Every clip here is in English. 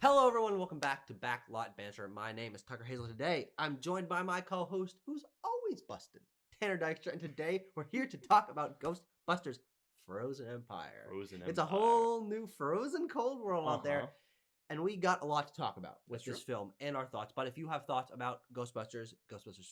Hello, everyone. Welcome back to Backlot Banter. My name is Tucker Hazel. Today, I'm joined by my co-host, who's always busting, Tanner Dykstra, and today we're here to talk about Ghostbusters: Frozen Empire. It's a whole new frozen cold world out there, and we got a lot to talk about with this film and our thoughts. But if you have thoughts about Ghostbusters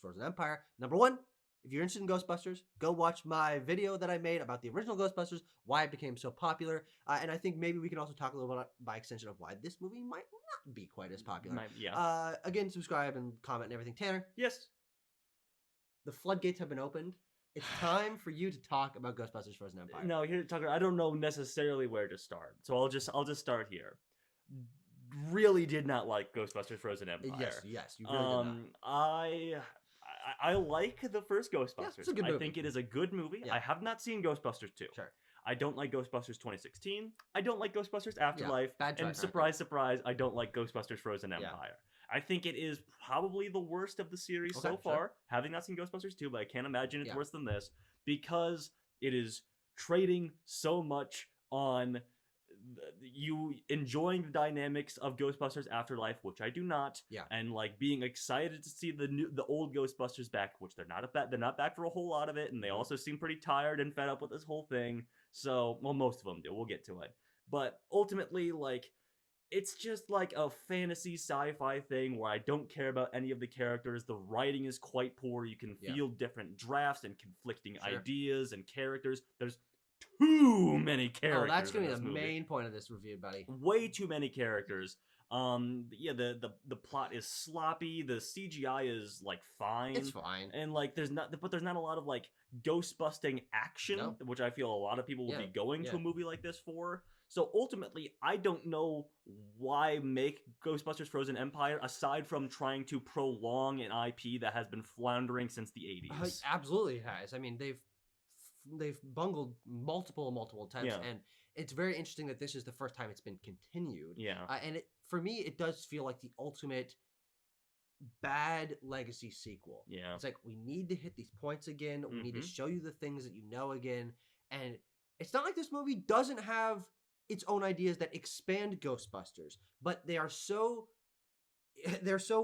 Frozen Empire, number one, if you're interested in Ghostbusters, go watch my video that I made about the original Ghostbusters, why it became so popular, and I think maybe we can also talk a little bit by extension of why this movie might not be quite as popular. Again, subscribe and comment and everything. Tanner? Yes? The floodgates have been opened. It's time for you to talk about Ghostbusters Frozen Empire. No, here, Tucker, I don't know necessarily where to start, so I'll just start here. Really did not like Ghostbusters Frozen Empire. Yes, you really did not. I like the first Ghostbusters. Yeah, it's a good movie. I think it is a good movie. Yeah. I have not seen Ghostbusters 2. Sure. I don't like Ghostbusters 2016. I don't like Ghostbusters Afterlife. Bad track and surprise, surprise, I don't like Ghostbusters Frozen Empire. I think it is probably the worst of the series so far. Sure. Having not seen Ghostbusters 2, but I can't imagine it's worse than this because it is trading so much on you enjoying the dynamics of Ghostbusters Afterlife, which I do not, and like being excited to see the old Ghostbusters back, which they're not back for a whole lot of it, and they also seem pretty tired and fed up with this whole thing. So, well, most of them do. We'll get to it, but ultimately, like, it's just like a fantasy sci-fi thing where I don't care about any of the characters. The writing is quite poor. You can feel different drafts and conflicting ideas and characters. There's too many characters. Oh, that's gonna be the main point of this review, buddy. Way too many characters. The plot is sloppy. The CGI is like fine. It's fine. And like there's not a lot of like ghost busting action, which I feel a lot of people will be going to a movie like this for. So ultimately, I don't know why make Ghostbusters Frozen Empire aside from trying to prolong an IP that has been floundering since the 80s. Absolutely has. I mean, they've bungled multiple attempts, and it's very interesting that this is the first time it's been continued. And for me, it does feel like the ultimate bad legacy sequel. It's like, we need to hit these points again. We need to show you the things that you know again. And it's not like this movie doesn't have its own ideas that expand Ghostbusters, but they're so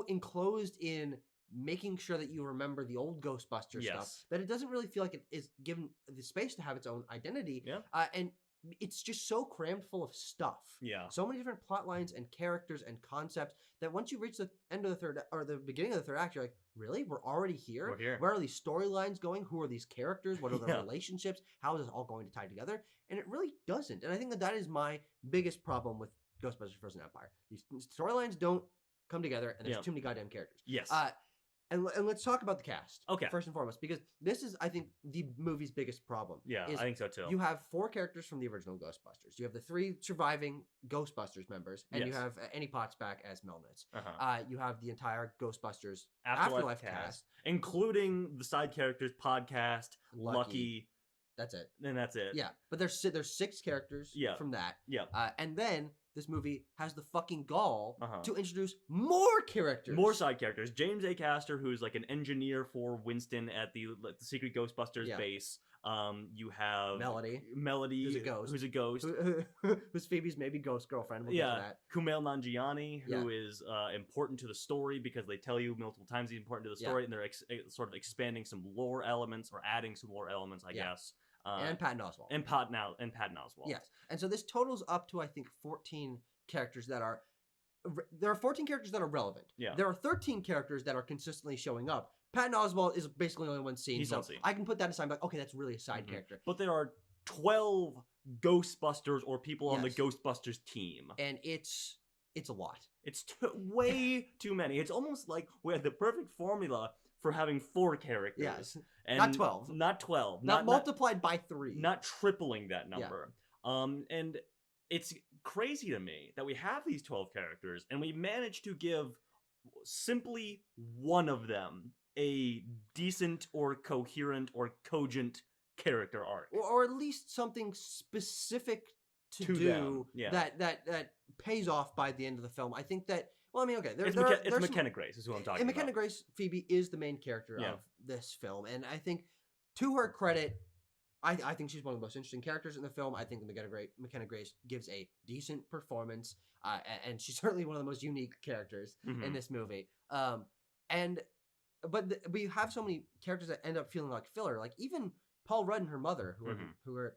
enclosed in making sure that you remember the old Ghostbusters stuff that it doesn't really feel like it is given the space to have its own identity. And it's just so crammed full of stuff. So many different plot lines and characters and concepts that once you reach the end of the third or the beginning of the third act, you're like, really? We're already here? Where are these storylines going? Who are these characters? What are the relationships? How is this all going to tie together? And it really doesn't. And I think that is my biggest problem with Ghostbusters Frozen Empire. These storylines don't come together, and there's too many goddamn characters. And let's talk about the cast. First and foremost, because this is, I think, the movie's biggest problem. I think so too. You have 4 characters from the original Ghostbusters. You have the 3 surviving Ghostbusters members, and you have Annie Potts back as Melnitz. You have the entire Ghostbusters Afterlife cast, including the side characters, Podcast, Lucky. That's it. And that's it. But there's 6 characters from that. And then this movie has the fucking gall to introduce more characters. More side characters. James A. Caster, who's like an engineer for Winston at the Secret Ghostbusters base. You have Melody. Who's a ghost. Who's Phoebe's maybe ghost girlfriend. We'll get to that. Kumail Nanjiani, who is important to the story because they tell you multiple times he's important to the story, and they're sort of expanding some lore elements or adding some lore elements, I guess. And Patton Oswalt. And Patton Oswalt. Yes. And so this totals up to, I think, 14 characters that are... There are 14 characters that are relevant. There are 13 characters that are consistently showing up. Patton Oswalt is basically only one scene. I can put that aside and be like, okay, that's really a side character. But there are 12 Ghostbusters or people on the Ghostbusters team. And it's a lot. It's way too many. It's almost like we had the perfect formula for having 4 characters. And not 12. Not 12. Not multiplied by 3. Not tripling that number. And it's crazy to me that we have these 12 characters and we managed to give simply one of them a decent or coherent or cogent character arc. Or at least something specific to do that pays off by the end of the film. I think that... Well, I mean, okay. It's Mckenna Grace is who I'm talking about. And Mckenna Grace, Phoebe, is the main character of this film. And I think, to her credit, I think she's one of the most interesting characters in the film. I think McKenna Grace gives a decent performance, and she's certainly one of the most unique characters in this movie. But we have so many characters that end up feeling like filler. Like even Paul Rudd and her mother, who are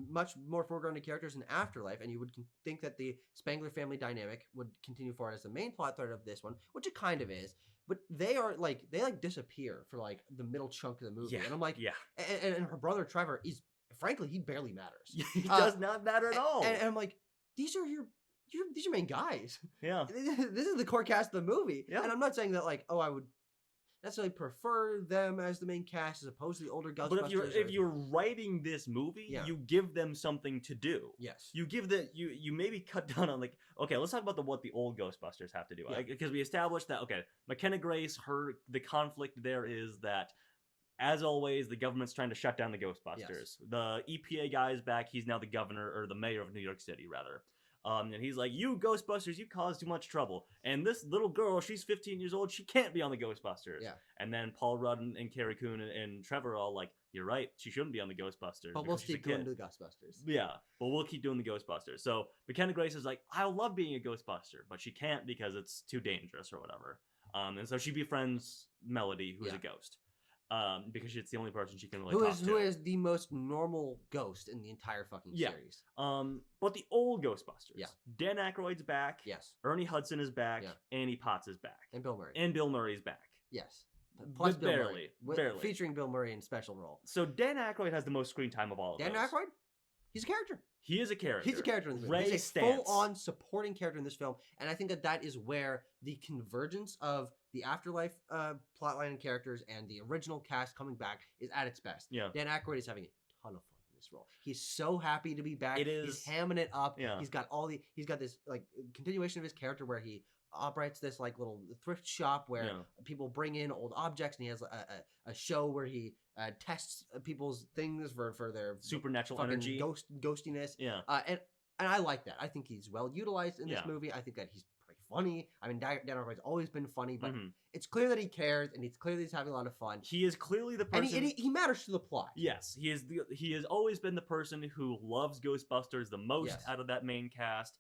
much more foregrounded characters in Afterlife, and you would think that the Spangler family dynamic would continue forward as the main plot thread of this one, which it kind of is. But they disappear for like the middle chunk of the movie, and I'm like, and her brother Trevor is frankly he barely matters. He does not matter at all. And I'm like, these are your main guys. Yeah, this is the core cast of the movie. Yeah, and I'm not saying that like, oh, I would necessarily prefer them as the main cast as opposed to the older Ghostbusters. But if you're writing this movie, you give them something to do. Yes. You give you maybe cut down on like, okay, let's talk about what the old Ghostbusters have to do. Because we established that, okay, McKenna Grace, the conflict there is that, as always, the government's trying to shut down the Ghostbusters. Yes. The EPA guy is back. He's now the governor, or the mayor of New York City, rather. And he's like, you Ghostbusters, you caused too much trouble. And this little girl, she's 15 years old, she can't be on the Ghostbusters. Yeah. And then Paul Rudd and Carrie Coon and Trevor are all like, you're right, she shouldn't be on the Ghostbusters. But we'll keep doing the Ghostbusters. Yeah, but we'll keep doing the Ghostbusters. So McKenna Grace is like, I love being a Ghostbuster, but she can't because it's too dangerous or whatever. And so she befriends Melody, who is a ghost. Because it's the only person she can really talk to. Who is the most normal ghost in the entire fucking series. But the old Ghostbusters. Dan Aykroyd's back. Yes. Ernie Hudson is back. Yeah. Annie Potts is back. And Bill Murray. And Bill Murray's back. Yes. Plus Bill barely. Featuring Bill Murray in special role. So Dan Aykroyd has the most screen time of all of Dan Aykroyd? He's a character. He is a character. He's a character in this film. He's a full-on supporting character in this film, and I think that is where the convergence of the Afterlife plotline and characters and the original cast coming back is at its best. Yeah. Dan Aykroyd is having a ton of fun in this role. He's so happy to be back. He's hamming it up. Yeah. He's got this like continuation of his character where he operates this like little thrift shop where people bring in old objects, and he has a show where he tests people's things for their supernatural energy, ghostiness. Yeah, and I like that. I think he's well utilized in this movie. I think that he's pretty funny. I mean, Dan Aykroyd's always been funny, but it's clear that he cares, and it's clear that he's having a lot of fun. He is clearly the person, and he matters to the plot. Yes, he has always been the person who loves Ghostbusters the most out of that main cast.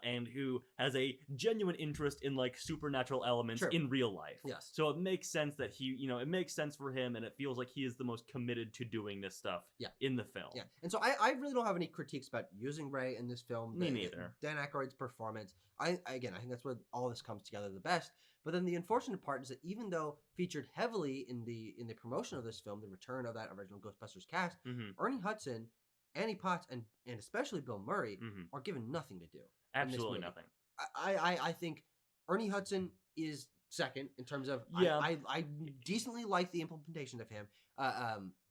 And who has a genuine interest in like supernatural elements in real life. Yes. So it makes sense that it makes sense for him, and it feels like he is the most committed to doing this stuff in the film. Yeah. And so I really don't have any critiques about using Ray in this film. Me neither. Dan Aykroyd's performance. I think that's where all this comes together the best. But then the unfortunate part is that even though featured heavily in the promotion of this film, the return of that original Ghostbusters cast, Ernie Hudson, Annie Potts, and especially Bill Murray are given nothing to do. Absolutely nothing. I think Ernie Hudson is second in terms of I decently like the implementation of him.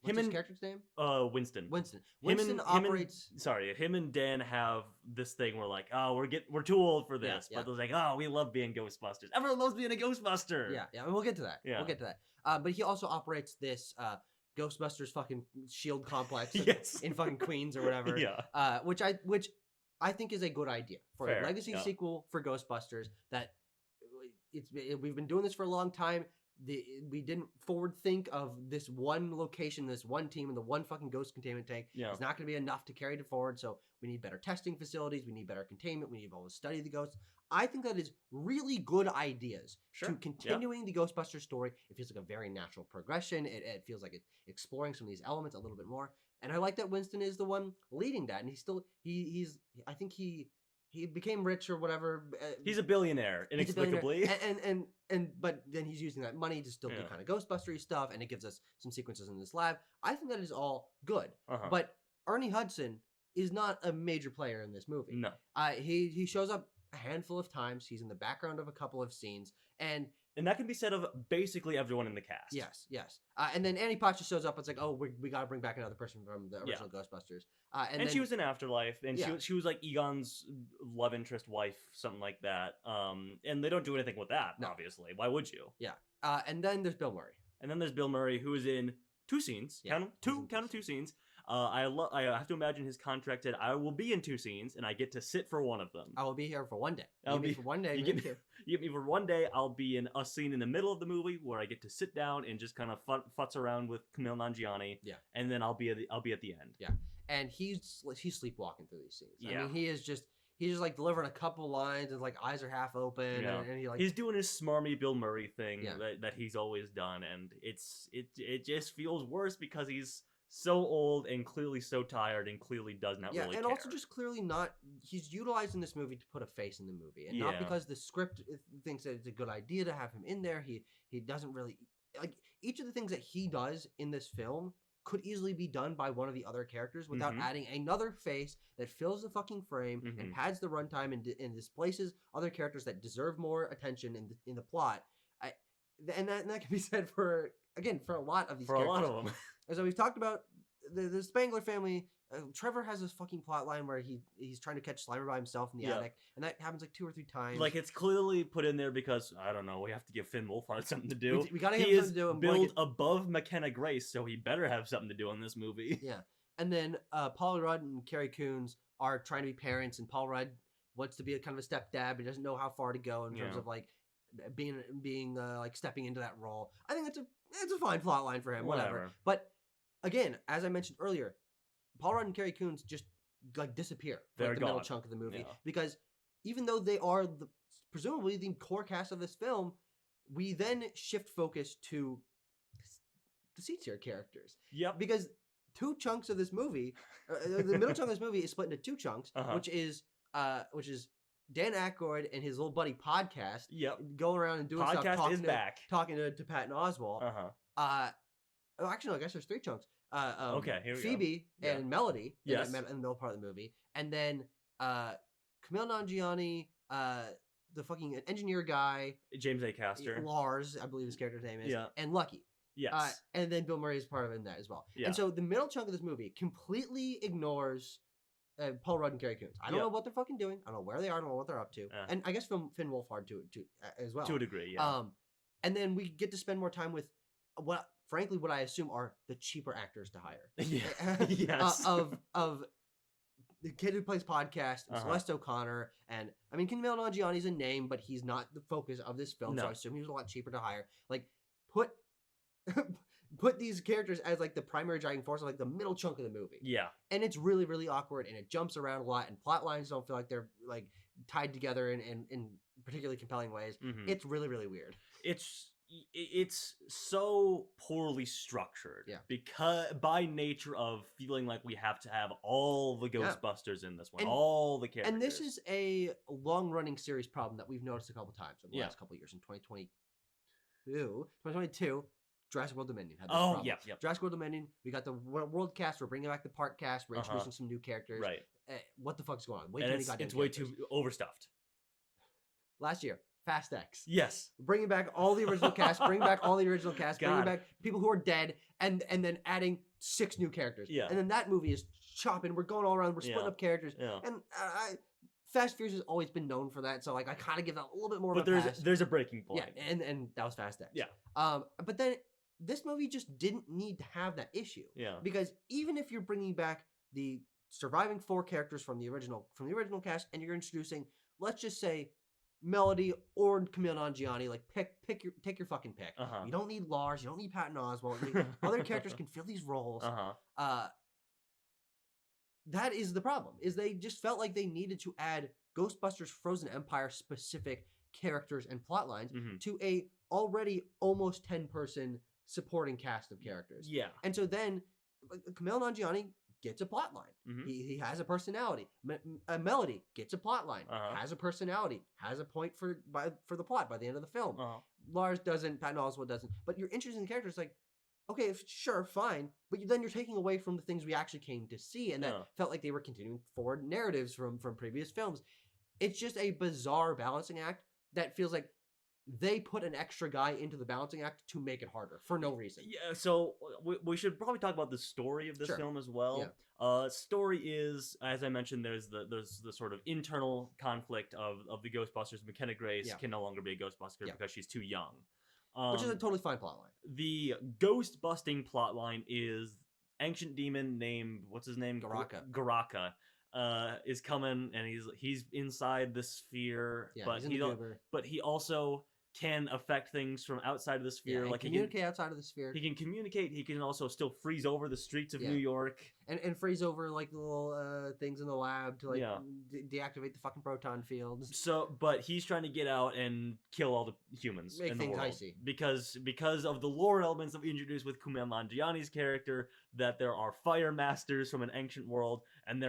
What's his character's name? Winston. Winston operates. Him and Dan have this thing where like, oh, we're too old for this, but they're like, oh, we love being Ghostbusters. Everyone loves being a Ghostbuster. Yeah, and we'll get to that. Yeah. We'll get to that. But he also operates this Ghostbusters fucking shield complex in fucking Queens or whatever. Yeah. Which I think is a good idea for a legacy sequel for Ghostbusters. That we've been doing this for a long time. We didn't forward think of this one location, this one team, and the one fucking ghost containment tank. Yeah. It's not going to be enough to carry it forward. So we need better testing facilities. We need better containment. We need to study the ghosts. I think that is really good ideas to continuing the Ghostbusters story. It feels like a very natural progression. It feels like it's exploring some of these elements a little bit more. And I like that Winston is the one leading that, and he's I think he became rich or whatever. He's a billionaire, inexplicably. But then he's using that money to still do kind of Ghostbustery stuff, and it gives us some sequences in this lab. I think that is all good. But Ernie Hudson is not a major player in this movie. No. He shows up a handful of times. He's in the background of a couple of scenes, and that can be said of basically everyone in the cast. Yes. And then Annie Potts just shows up. It's like, oh, we got to bring back another person from the original Ghostbusters. And then, she was in Afterlife, and she was like Egon's love interest wife, something like that. And they don't do anything with that, obviously. Why would you? Yeah. And then there's Bill Murray. Who is in 2 scenes. Count them 2 scenes. I have to imagine his contract said, I will be in 2 scenes, and I get to sit for one of them. I will be here for one day. For one day. You get me for one day. I'll be in a scene in the middle of the movie where I get to sit down and just kind of futz around with Kumail Nanjiani. Yeah. And then I'll be at the end. Yeah. And he's sleepwalking through these scenes. Yeah. I mean, he's just like delivering a couple lines and like eyes are half open. Yeah. And he's doing his smarmy Bill Murray thing that he's always done, and it just feels worse because he's so old and clearly so tired and clearly does not really care. And also just clearly not. He's utilizing this movie to put a face in the movie, and not because the script thinks that it's a good idea to have him in there. He doesn't really like each of the things that he does in this film could easily be done by one of the other characters without adding another face that fills the fucking frame and pads the runtime and displaces other characters that deserve more attention in the plot. And that can be said for a lot of these characters. For a lot of them. So we've talked about the Spangler family. Trevor has this fucking plot line where he's trying to catch Slimer by himself in the attic, and that happens like 2 or 3 times. Like, it's clearly put in there because, I don't know, we have to give Finn Wolfhard something to do. We gotta give him something to do. He is billed above Mckenna Grace, so he better have something to do in this movie. Yeah. And then Paul Rudd and Carrie Coons are trying to be parents, and Paul Rudd wants to be a kind of a stepdad, but doesn't know how far to go in terms of like being like stepping into that role. I think it's a fine plot line for him, whatever. But again, as I mentioned earlier, Paul Rudd and Carrie Coons just like disappear for like, the middle chunk of the movie because even though they are presumably the core cast of this film, we then shift focus to the C-tier characters. Yep. Because 2 chunks of this movie, the middle chunk of this movie is split into 2 chunks, which is Dan Aykroyd and his little buddy Podcast. Yep. Going around and doing Podcast stuff, talking to Patton Oswalt. Actually, no, I guess there's 3 chunks. Okay, here we Phoebe go. and Melody in Yes. the middle part of the movie, and then Kumail Nanjiani, the fucking engineer guy, James A. Caster, Lars, I believe his character's name is, Yeah. and Lucky. Yes. And then Bill Murray is part of it in that as well. Yeah. And so the middle chunk of this movie completely ignores Paul Rudd and Carrie Coons. I don't know what they're fucking doing. I don't know where they are. I don't know what they're up to. And I guess Finn Wolfhard too as well. To a degree, yeah. And then we get to spend more time with what I assume are the cheaper actors to hire. Yes. Of the kid who plays Podcast, Celeste O'Connor, and I mean Kumail Nanjiani's a name, but he's not the focus of this film, so I assume he was a lot cheaper to hire. Like put these characters as like the primary driving force of like the middle chunk of the movie. Yeah. And it's really, really awkward, and it jumps around a lot, and plot lines don't feel like they're like tied together in particularly compelling ways. It's really, really weird. It's so poorly structured, because by nature of feeling like we have to have all the Ghostbusters in this one, all the characters. And this is a long-running series problem that we've noticed a couple times over the last couple of years. In 2022, Jurassic World Dominion had this problem. Jurassic World Dominion, we got the world cast, we're bringing back the park cast, we're introducing some new characters. Right. What the fuck's going on? It's way too overstuffed. Last year, Fast X. Yes. Bringing back all the original cast, bringing back people who are dead, and then adding 6 new characters. Yeah. And then that movie is chopping. We're going all around. We're splitting up characters. Yeah. And Fast Furious has always been known for that, so like I kind of give that a little bit more of a pass. There's a breaking point. Yeah, and that was Fast X. Yeah. But then this movie just didn't need to have that issue. Yeah. Because even if you're bringing back the surviving 4 characters from the original cast, and you're introducing, let's just say, Melody or Kumail Nanjiani, like take your fucking pick. You don't need Lars, you don't need Patton Oswalt. Other characters can fill these roles. That is the problem. Is they just felt like they needed to add Ghostbusters Frozen Empire specific characters and plot lines to a already almost 10-person supporting cast of characters. Yeah. And so then Kumail Nanjiani gets a plot line. He has a personality. Melody gets a plot line, has a personality, has a point for the plot by the end of the film. Lars doesn't, Patton Oswalt doesn't. But you're interested in the characters, like, okay, sure, fine. But then you're taking away from the things we actually came to see, and that felt like they were continuing forward narratives from previous films. It's just a bizarre balancing act that feels like they put an extra guy into the balancing act to make it harder for no reason. Yeah, so we should probably talk about the story of this film as well. Yeah. Story is, as I mentioned, there's the sort of internal conflict of the Ghostbusters. Mckenna Grace can no longer be a Ghostbuster because she's too young. Which is a totally fine plotline. The ghost busting plotline is ancient demon named, what's his name? Garaka. Is coming, and he's inside the sphere, but he also can affect things from outside of the sphere. Like communicate outside of the sphere. He can communicate. He can also still freeze over the streets of New York, and freeze over like the little things in the lab to like deactivate the fucking proton fields. So, but he's trying to get out and kill all the humans in the world icy. because of the lore elements that we introduced with Kumail Nanjiani's character, that there are fire masters from an ancient world, and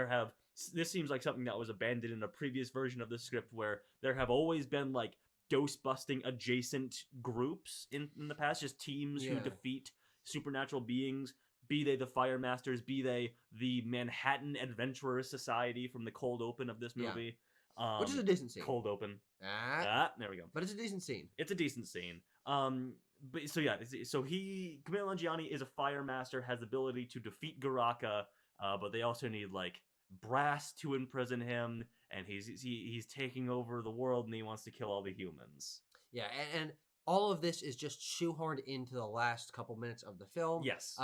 this seems like something that was abandoned in a previous version of the script, where there have always been like ghost-busting adjacent groups in the past, just teams who defeat supernatural beings, be they the Fire Masters, be they the Manhattan Adventurer Society from the cold open of this movie. Which is a decent scene. Cold open. There we go. But it's a decent scene. It's a decent scene. But so Kumail Nanjiani is a Fire Master, has the ability to defeat Garaka, but they also need like brass to imprison him, and he's taking over the world, and he wants to kill all the humans. Yeah, and all of this is just shoehorned into the last couple minutes of the film. Yes.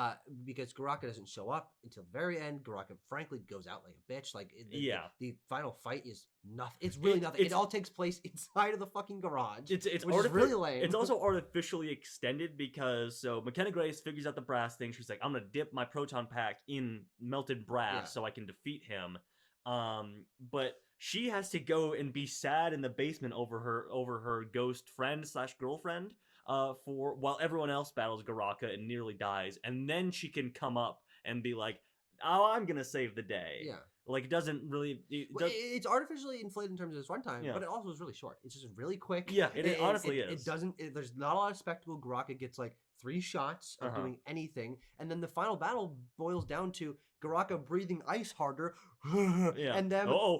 Because Garaka doesn't show up until the very end. Garaka, frankly, goes out like a bitch. Like, the final fight is nothing. It's really nothing. It all takes place inside of the fucking garage. Which is really lame. It's also artificially extended because, Mckenna Grace figures out the brass thing. She's like, I'm going to dip my proton pack in melted brass so I can defeat him. But she has to go and be sad in the basement over her ghost friend / girlfriend while everyone else battles Garaka and nearly dies, and then she can come up and be like, oh, I'm gonna save the day. Yeah. Like, it doesn't really... It's artificially inflated in terms of its runtime, but it also is really short. It's just really quick. Yeah, it honestly is. It doesn't... there's not a lot of spectacle. Garaka gets, like, 3 shots of doing anything, and then the final battle boils down to Garaka breathing ice harder, and then... they're all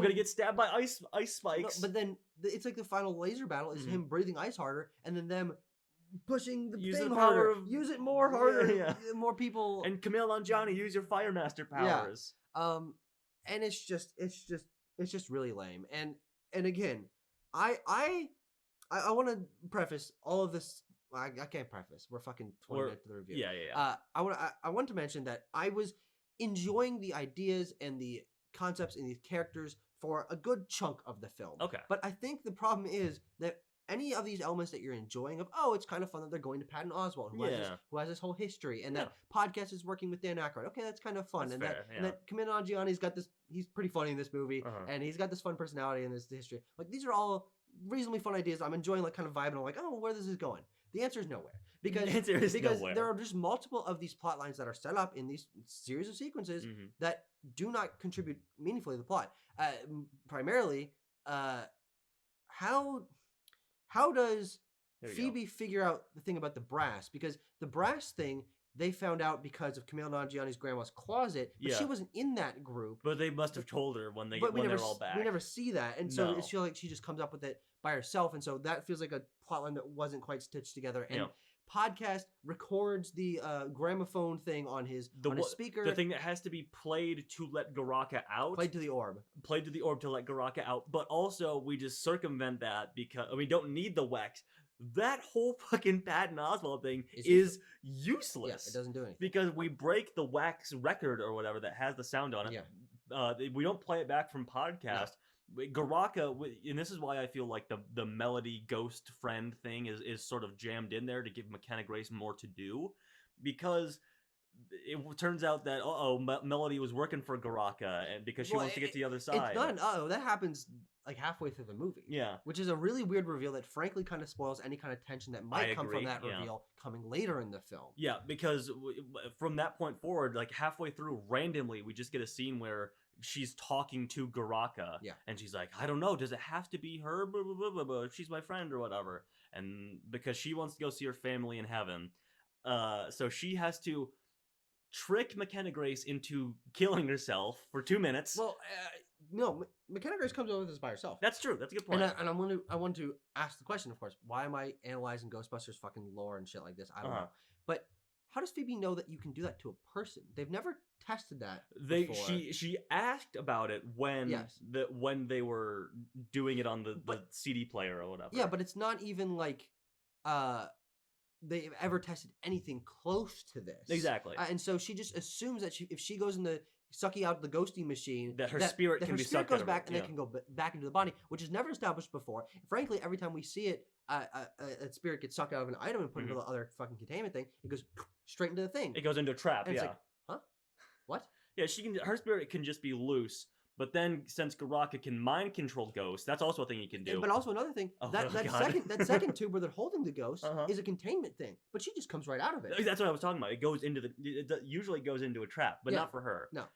gonna get stabbed by ice spikes. No, but then, it's like the final laser battle is him breathing ice harder, and then them... pushing the thing harder. Use it more harder. More people. And Kumail Nanjiani, use your Fire Master powers. And it's just really lame. And again, I want to preface all of this. I can't preface. We're fucking 20 minutes to the review. Yeah. I want to mention that I was enjoying the ideas and the concepts and these characters for a good chunk of the film. Okay. But I think the problem is that any of these elements that you're enjoying it's kind of fun that they're going to Patton Oswalt, who has this whole history, and that podcast is working with Dan Aykroyd. Okay, that's kind of fun. And that Kumail Nanjiani's got this, he's pretty funny in this movie, and he's got this fun personality in this history. Like, these are all reasonably fun ideas. I'm enjoying, like, kind of vibing. I'm like, where this is going? The answer is nowhere. Because there are just multiple of these plot lines that are set up in these series of sequences that do not contribute meaningfully to the plot. Primarily, how does Phoebe figure out the thing about the brass? Because the brass thing they found out because of Kumail Nanjiani's grandma's closet, but she wasn't in that group. But they must have told her when they're all back. We never see that, and so it feels like she just comes up with it by herself, and so that feels like a plotline that wasn't quite stitched together. And podcast records the gramophone thing on his speaker. The thing that has to be played to let Garaka out. Played to the orb to let Garaka out. But also, we just circumvent that because we don't need the wax. That whole fucking Patton Oswalt thing is useless. Yeah, it doesn't do anything. Because we break the wax record or whatever that has the sound on it. Yeah. We don't play it back from podcast. No. Garaka, and this is why I feel like the melody ghost friend thing is sort of jammed in there to give Mckenna Grace more to do, because it turns out that Melody was working for Garaka, and because she wants to get to the other side. It's not that happens like halfway through the movie. Yeah, which is a really weird reveal that frankly kind of spoils any kind of tension that might come from that reveal coming later in the film. Yeah, because from that point forward, like halfway through, randomly we just get a scene where she's talking to Garaka, and she's like, I don't know, does it have to be her? Blah, blah, blah, blah, blah. She's my friend or whatever. And because she wants to go see her family in heaven, so she has to trick Mckenna Grace into killing herself for 2 minutes. Well, no, Mckenna Grace comes over with this by herself. That's true. That's a good point. And I want to ask the question, of course, why am I analyzing Ghostbusters fucking lore and shit like this? I don't know. But how does Phoebe know that you can do that to a person? They've never tested that before. She asked about it when they were doing it on the CD player or whatever. Yeah, but it's not even like they've ever tested anything close to this. Exactly. And so she just assumes that if she goes in the sucking out the ghosting machine, that her spirit can be sucked goes back and then can go back into the body, which is never established before. Frankly, every time we see it, a spirit gets sucked out of an item and put into the other fucking containment thing. It goes straight into the thing. It goes into a trap. And it's like, huh? What? Yeah, her spirit can just be loose. But then, since Garaka can mind control ghosts, that's also a thing he can do. But also another thing, that second tube where they're holding the ghost is a containment thing. But she just comes right out of it. That's what I was talking about. It goes into it usually goes into a trap, but not for her. No.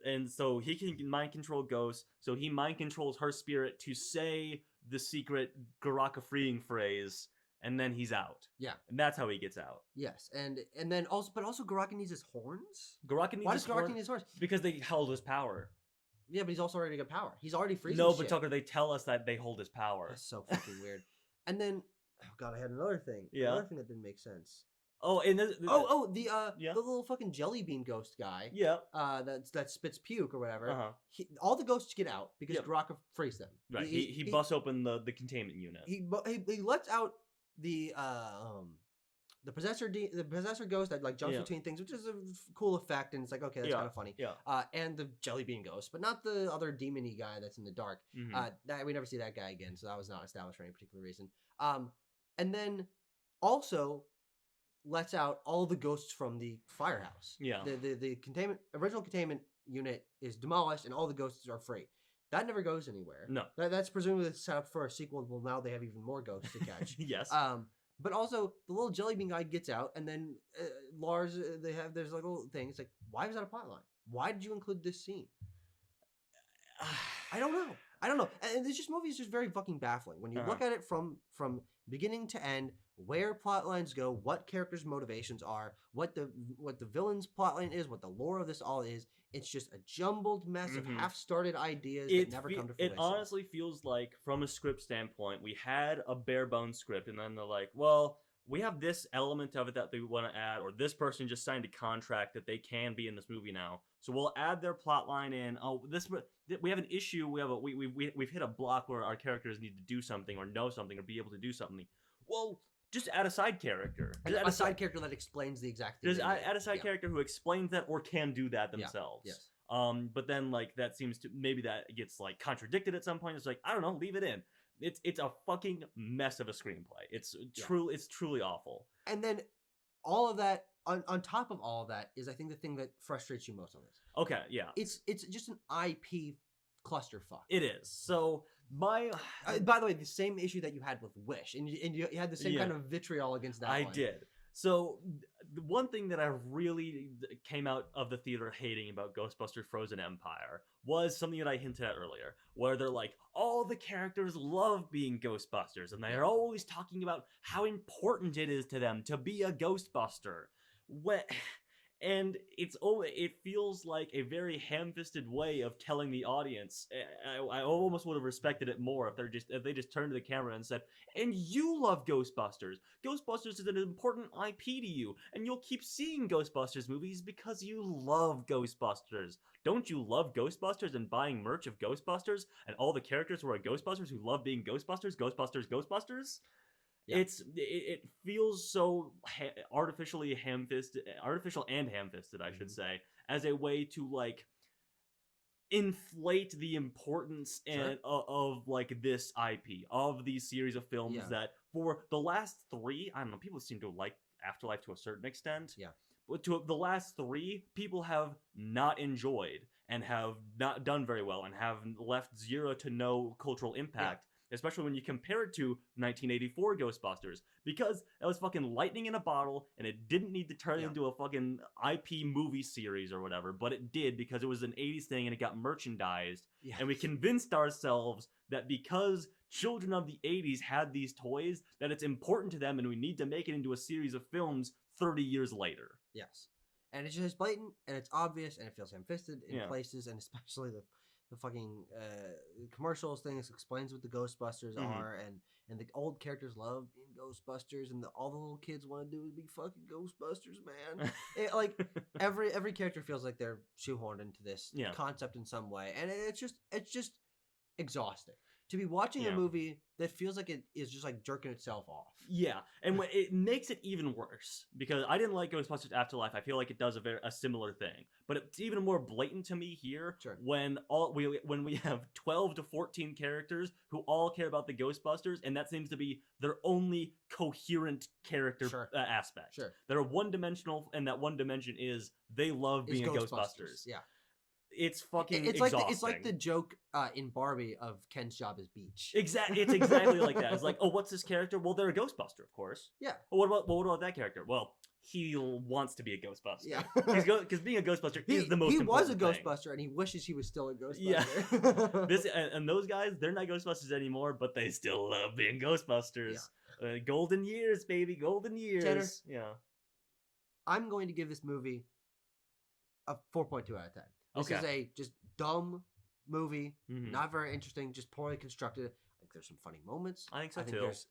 And so he can mind control ghosts. So he mind controls her spirit to say the secret Garaka freeing phrase, and then he's out. Yeah. And that's how he gets out. Yes. And then also Garaka needs his horns? Why does Garaka need his horns? Because they held his power. Yeah, but he's also already got power. He's already freezing No, but Tucker, they tell us that they hold his power. That's so fucking weird. And then, oh god, I had another thing. Yeah. Another thing that didn't make sense. Oh, and the little fucking jelly bean ghost guy. Yeah. That spits puke or whatever. All the ghosts get out because Garaka frees them. Right. He busts open the containment unit. He lets out the possessor ghost that like jumps between things, which is a cool effect, and it's like, okay, that's kind of funny. Yeah. And the jelly bean ghost, but not the other demon-y guy that's in the dark. We never see that guy again, so that was not established for any particular reason. And then also lets out all the ghosts from the firehouse. Yeah. The original containment unit is demolished, and all the ghosts are free. That never goes anywhere. No. That's presumably set up for a sequel. Well, now they have even more ghosts to catch. Yes. But also, the little jelly bean guy gets out, and then Lars, there's like a little thing. It's like, why was that a plot line? Why did you include this scene? I don't know. And this movie is just very fucking baffling. When you look at it from beginning to end, where plot lines go, what characters' motivations are, what the villain's plot line is, what the lore of this all is. It's just a jumbled mess of half-started ideas that never come to fruition. It honestly feels like, from a script standpoint, we had a bare-bones script, and then they're like, well, we have this element of it that they want to add, or this person just signed a contract that they can be in this movie now, so we'll add their plot line in. Oh, we have an issue. We've hit a block where our characters need to do something, or know something, or be able to do something. Well, just add a side character. A side character that explains the exact thing. Just add a side character who explains that or can do that themselves. Yeah. Yes. But then that seems to, maybe that gets like contradicted at some point. It's like, I don't know, leave it in. It's a fucking mess of a screenplay. It's truly awful. And then all of that on top of all of that is, I think, the thing that frustrates you most on this. Okay, yeah. It's just an IP clusterfuck. It is. So by the way, the same issue that you had with Wish, and you had the same kind of vitriol against that. I did. So the one thing that I really came out of the theater hating about Ghostbusters Frozen Empire was something that I hinted at earlier, where they're like, all the characters love being Ghostbusters, and they're always talking about how important it is to them to be a Ghostbuster. And it feels like a very ham-fisted way of telling the audience. I almost would have respected it more if they just turned to the camera and said, "And you love Ghostbusters. Ghostbusters is an important IP to you, and you'll keep seeing Ghostbusters movies because you love Ghostbusters. Don't you love Ghostbusters and buying merch of Ghostbusters and all the characters who are Ghostbusters who love being Ghostbusters? Ghostbusters." Yeah. It feels so artificial and ham-fisted, I should say, as a way to like inflate the importance of like this IP, of these series of films that for the last three, I don't know, people seem to like Afterlife to a certain extent. Yeah. But to the last three, people have not enjoyed and have not done very well and have left zero to no cultural impact. Yeah. Especially when you compare it to 1984 Ghostbusters, because that was fucking lightning in a bottle, and it didn't need to turn into a fucking IP movie series or whatever, but it did because it was an 80s thing and it got merchandised, and we convinced ourselves that because children of the 80s had these toys, that it's important to them and we need to make it into a series of films 30 years later. Yes. And it's just blatant, and it's obvious, and it feels ham-fisted in places, and especially the fucking commercials things explains what the Ghostbusters are, and the old characters love being Ghostbusters, and all the little kids want to do is be fucking Ghostbusters, man. Like every character feels like they're shoehorned into this concept in some way, and it's just exhausting. to be watching a movie that feels like it is just like jerking itself off. Yeah, and it makes it even worse because I didn't like Ghostbusters Afterlife. I feel like it does a similar thing, but it's even more blatant to me here when we have 12 to 14 characters who all care about the Ghostbusters, and that seems to be their only coherent character aspect. Sure, they're one-dimensional, and that one dimension is they love being Ghostbusters. Yeah. It's fucking exhausting. It's like the joke in Barbie of Ken's job is beach. Exactly. It's exactly like that. It's like, oh, what's this character? Well, they're a Ghostbuster, of course. Yeah. Well, what about that character? Well, he wants to be a Ghostbuster. Yeah. Because being a Ghostbuster is the most important thing. He was a Ghostbuster, and he wishes he was still a Ghostbuster. Yeah. and those guys, they're not Ghostbusters anymore, but they still love being Ghostbusters. Yeah. Golden years, baby. Golden years. Tanner, yeah. I'm going to give this movie a 4.2 out of 10. This is a just dumb movie, not very interesting, just poorly constructed. I think there's some funny moments. I think so too. There's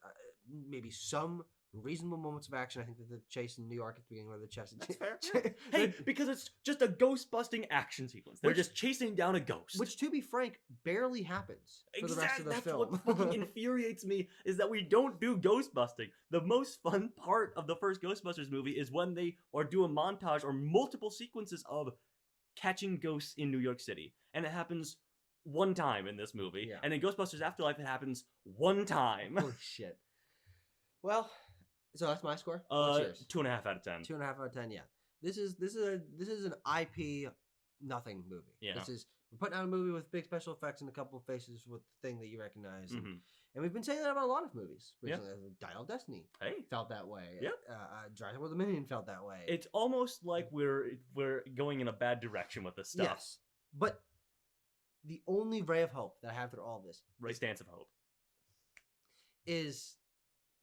maybe some reasonable moments of action. I think that the chase in New York at the beginning where the chest. That's fair. Hey, because it's just a ghost-busting action sequence. They're just chasing down a ghost. Which, to be frank, barely happens for the rest of the film. That's what fucking infuriates me, is that we don't do ghost-busting. The most fun part of the first Ghostbusters movie is when they do a montage or multiple sequences of catching ghosts in New York City. And it happens one time in this movie. Yeah. And in Ghostbusters Afterlife, it happens one time. Holy shit. Well, so that's my score? What's yours? 2.5 out of 10. 2.5 out of 10, yeah. This is an IP nothing movie. Yeah. We're putting out a movie with big special effects and a couple of faces with the thing that you recognize. And we've been saying that about a lot of movies recently. Yeah. Dial Destiny felt that way. Yep. Driving with a Million felt that way. It's almost like we're going in a bad direction with this stuff. Yes. But the only ray of hope that I have through all this, stance of hope, is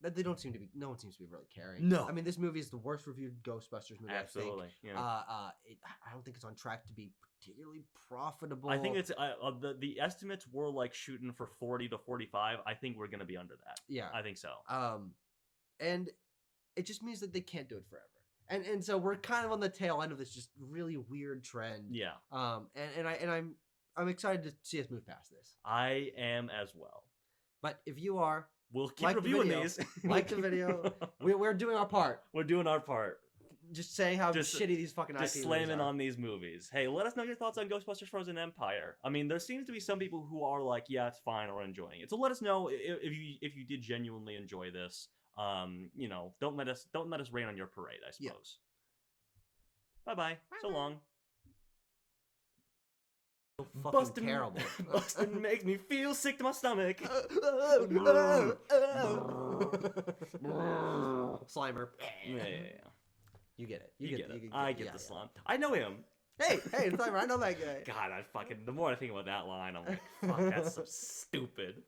that no one seems to be really caring. No. I mean, this movie is the worst reviewed Ghostbusters movie. Absolutely. I think. Yeah. I don't think it's on track to be particularly profitable. I think it's the estimates were like shooting for 40 to 45. I think we're gonna be under that. Yeah, I think so. And it just means that they can't do it forever. And so we're kind of on the tail end of this just really weird trend. Yeah. I'm excited to see us move past this. I am as well. But if you are, we'll keep reviewing these. Like the video. We're doing our part. We're doing our part. Just saying how shitty these fucking IPs are. Just slamming on these movies. Hey, let us know your thoughts on Ghostbusters Frozen Empire. I mean, there seems to be some people who are like, yeah, it's fine, or enjoying it. So let us know if you did genuinely enjoy this. Don't let us rain on your parade, I suppose. Yeah. Bye-bye. So long. Fucking terrible. Bustin makes me feel sick to my stomach. Slimer. Yeah. You get it. You get it. I get the slime. I know him. Hey, Slimer, I know that guy. God, the more I think about that line, I'm like, fuck, that's so stupid.